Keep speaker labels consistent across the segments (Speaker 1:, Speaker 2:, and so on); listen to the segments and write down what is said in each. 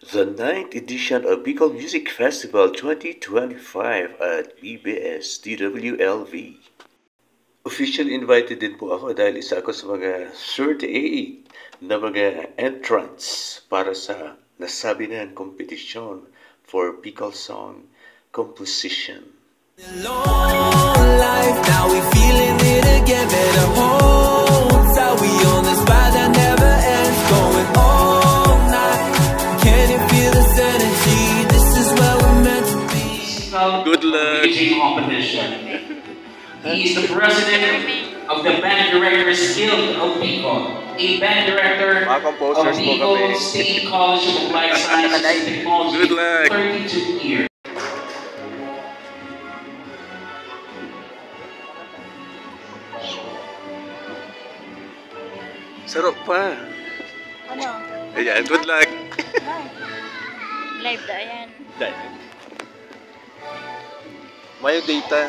Speaker 1: The ninth edition of Bicol Music Festival 2025 at BBS DWLV. Officially invited din po ako dahil isa ako sa mga 38 na mga entrants para sa nasabi ng competition for Bicol Song Composition.
Speaker 2: Long life, now we feeling it again. Better hold tight, we on this ride that never ends, going all night. Can you feel this energy? This is where we're meant to be.
Speaker 1: Good luck.
Speaker 3: Music competition. He is the president of the Band Directors Guild of Bicol, a band director
Speaker 1: Mga composers
Speaker 3: of
Speaker 1: po
Speaker 3: Bicol
Speaker 1: kami.
Speaker 3: State College of Applied Sciences and Technology
Speaker 1: Good luck.
Speaker 3: 32 years.
Speaker 1: Sarap pa.
Speaker 4: Ano?
Speaker 1: Ayan, good luck.
Speaker 4: Live da yan.
Speaker 1: May data.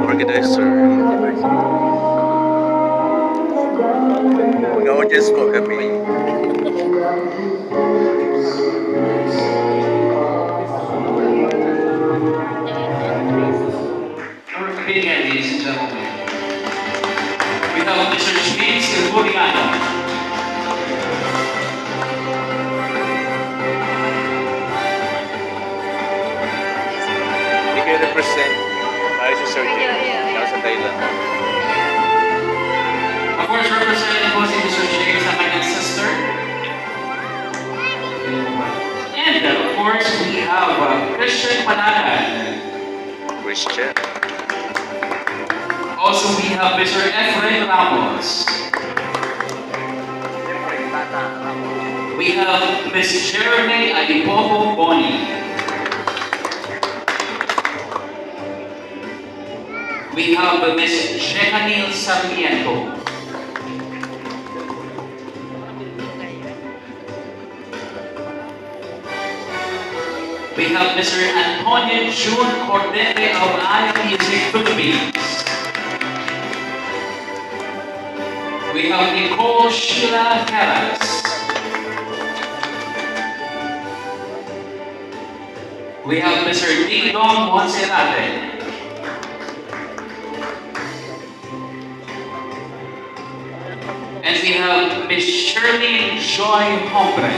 Speaker 1: Organizer. Mag-audience po kami.
Speaker 3: Our big hand, ladies and gentlemen. We have Mr. James Gregoriano.
Speaker 1: Hindi kayo represent. Tayo sa Sir Jim. Tayo sa Thailand.
Speaker 3: Of course, representing po si Mr. James na kanyang sister. And of course, we have Christian Panagan.
Speaker 1: Christian.
Speaker 3: Also, we have Mr. Efrain Ramos. We have Ms. Jeremy Adipopo Boni. We have Ms. Jekanil Sarmiento. We have Mr. Antonio June Cordete of Aya Music Philippines. We have Nicole Sheila Caras. We have Mr. Dingdong Monserrate. And we have Ms. Shirley Joy Hombre.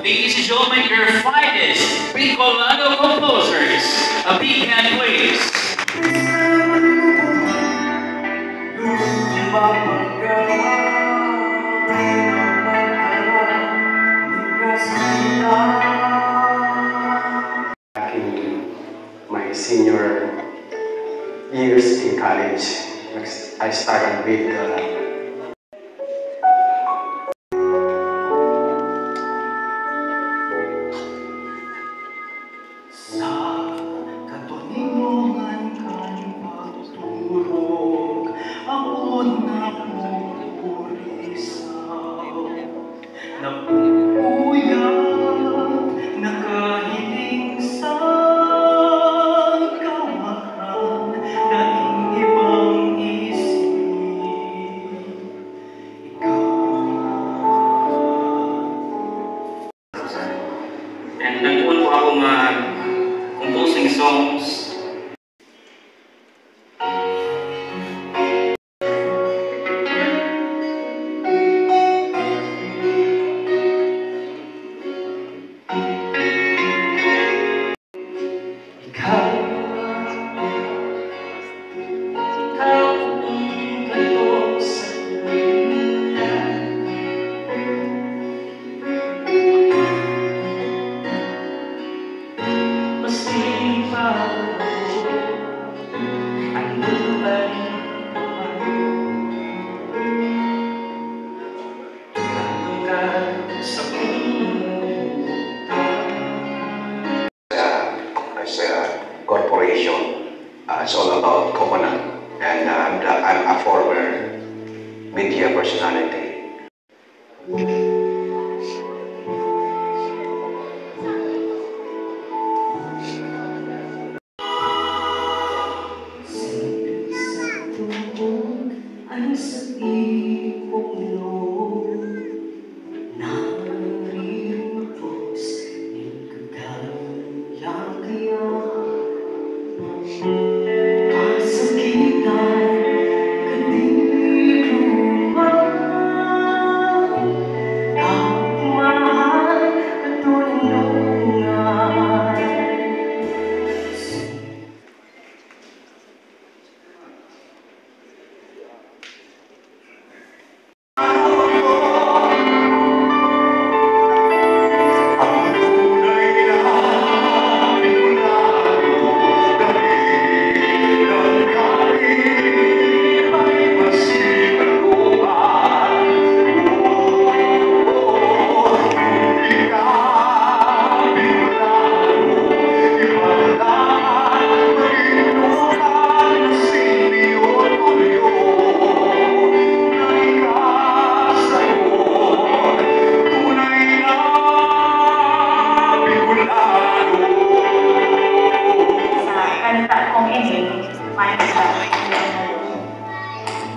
Speaker 3: Ladies and gentlemen, your finest Bicolano composers. A big hand, please.
Speaker 5: Back in my senior years in college, I started with
Speaker 2: Sa katuningan kang pagturog, ang napupurisaw, napupuyat, nakahiling sa kawakan, daing ibang isip.
Speaker 3: And nagpuan po ako composing songs.
Speaker 5: as a corporation. It's all about coconut and personality.
Speaker 4: Ang sa ipong loob nariripos ng kagalagyan kasakitan kadiruman kapmahal katulungan.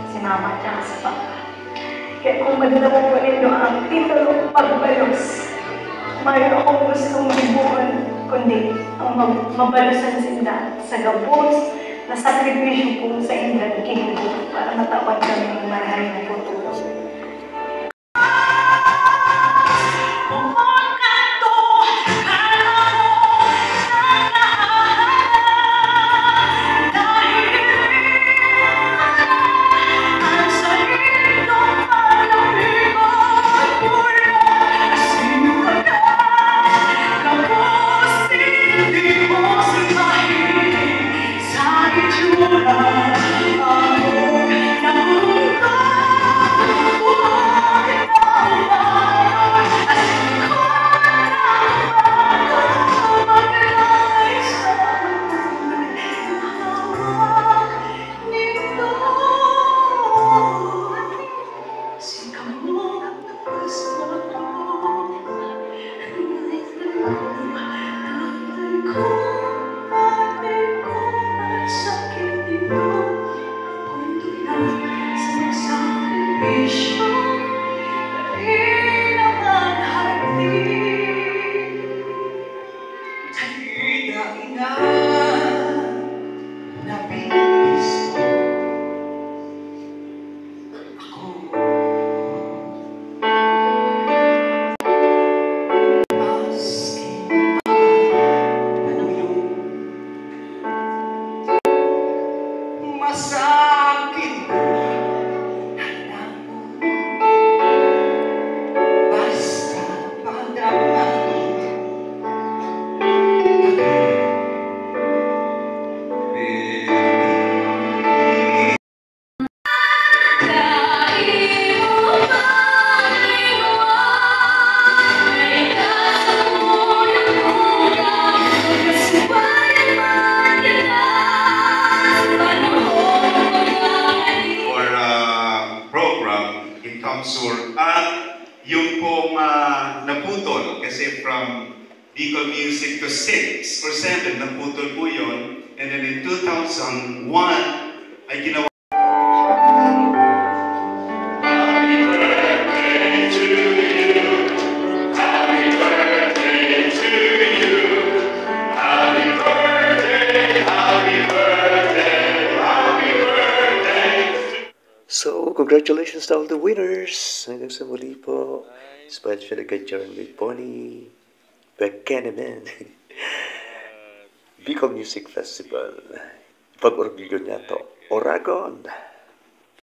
Speaker 6: Si Mama at si Papa. Kaya kung magdala mo po ninyo ang titulong pagbalos, mayroon akong gustong libuan, kundi ang mabalusan sinda sa gabos na sakripisyo po sa Indian Kingdom para matawan kami ng marahil na futuro.
Speaker 7: Yung pong naputol, kasi from Bicol Music to 6 or 7, naputol po yun. And then in 2001, ay ginawa. Happy birthday to you. Happy birthday to you. Happy birthday, happy birthday, happy birthday.
Speaker 1: So, congratulations to all the winners! Hanggang sa muli po. Especially kay Jeremy Bonnie, Bekenemen, Bicol Music Festival. Pag-orgulyo niya to, Oragon!